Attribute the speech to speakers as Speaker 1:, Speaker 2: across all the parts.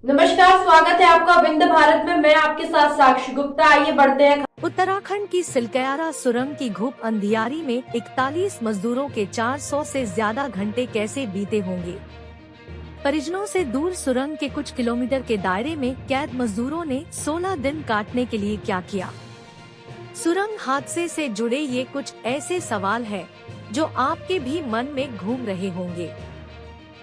Speaker 1: नमस्कार, स्वागत है आपका विंध्य भारत में। मैं आपके साथ साक्षी गुप्ता। आइए बढ़ते हैं।
Speaker 2: उत्तराखंड की सिलकयारा सुरंग की घुप अंधियारी में 41 मजदूरों के 400 से ज्यादा घंटे कैसे बीते होंगे। परिजनों से दूर सुरंग के कुछ किलोमीटर के दायरे में कैद मजदूरों ने 16 दिन काटने के लिए क्या किया। सुरंग हादसे से जुड़े ये कुछ ऐसे सवाल हैं जो आपके भी मन में घूम रहे होंगे।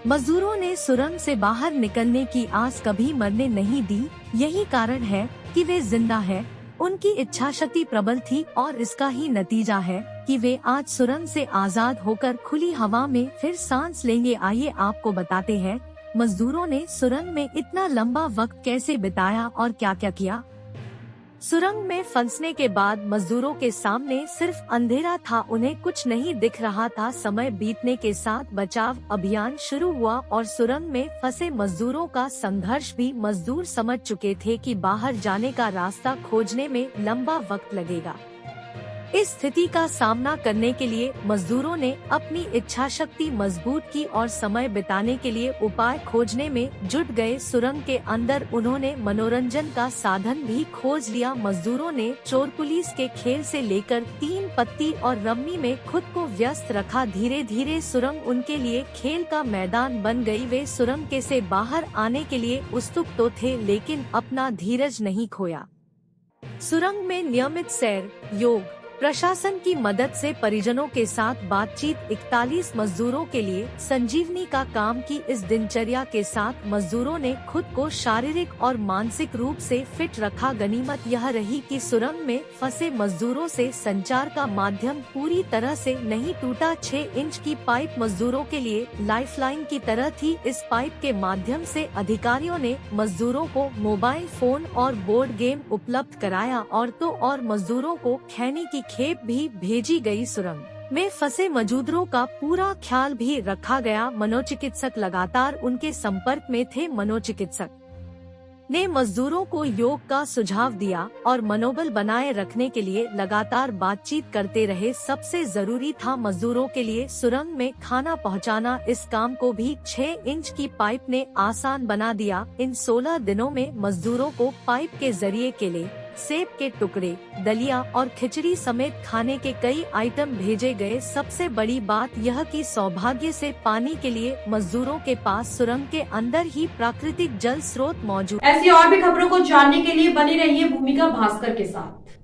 Speaker 2: मजदूरों ने सुरंग से बाहर निकलने की आस कभी मरने नहीं दी। यही कारण है कि वे जिंदा हैं। उनकी इच्छा शक्ति प्रबल थी और इसका ही नतीजा है कि वे आज सुरंग से आजाद होकर खुली हवा में फिर सांस लेंगे। आइए आपको बताते हैं मजदूरों ने सुरंग में इतना लंबा वक्त कैसे बिताया और क्या क्या किया। सुरंग में फंसने के बाद मजदूरों के सामने सिर्फ अंधेरा था, उन्हें कुछ नहीं दिख रहा था। समय बीतने के साथ बचाव अभियान शुरू हुआ और सुरंग में फंसे मजदूरों का संघर्ष भी मजदूर समझ चुके थे कि बाहर जाने का रास्ता खोजने में लंबा वक्त लगेगा। इस स्थिति का सामना करने के लिए मजदूरों ने अपनी इच्छा शक्ति मजबूत की और समय बिताने के लिए उपाय खोजने में जुट गए। सुरंग के अंदर उन्होंने मनोरंजन का साधन भी खोज लिया। मजदूरों ने चोर पुलिस के खेल से लेकर तीन पत्ती और रम्मी में खुद को व्यस्त रखा। धीरे धीरे सुरंग उनके लिए खेल का मैदान बन गई। वे सुरंग के से बाहर आने के लिए उत्सुक तो थे, लेकिन अपना धीरज नहीं खोया। सुरंग में नियमित सैर, योग, प्रशासन की मदद से परिजनों के साथ बातचीत, 41 मजदूरों के लिए संजीवनी का काम की। इस दिनचर्या के साथ मजदूरों ने खुद को शारीरिक और मानसिक रूप से फिट रखा। गनीमत यह रही कि सुरंग में फंसे मजदूरों से संचार का माध्यम पूरी तरह से नहीं टूटा। 6 इंच की पाइप मजदूरों के लिए लाइफलाइन की तरह थी। इस पाइप के माध्यम से अधिकारियों ने मजदूरों को मोबाइल फोन और बोर्ड गेम उपलब्ध कराया और मजदूरों को खैनी की खेप भी भेजी गई। सुरंग में फंसे मजदूरों का पूरा ख्याल भी रखा गया। मनोचिकित्सक लगातार उनके संपर्क में थे। मनोचिकित्सक ने मजदूरों को योग का सुझाव दिया और मनोबल बनाए रखने के लिए लगातार बातचीत करते रहे। सबसे जरूरी था मजदूरों के लिए सुरंग में खाना पहुंचाना। इस काम को भी 6 इंच की पाइप ने आसान बना दिया। इन 16 दिनों में मजदूरों को पाइप के जरिए केले, सेब के टुकड़े, दलिया और खिचड़ी समेत खाने के कई आइटम भेजे गए। सबसे बड़ी बात यह कि सौभाग्य से पानी के लिए मजदूरों के पास सुरंग के अंदर ही प्राकृतिक जल स्रोत मौजूद।
Speaker 1: ऐसी और भी खबरों को जानने के लिए बने रहिए भूमिका भास्कर के साथ।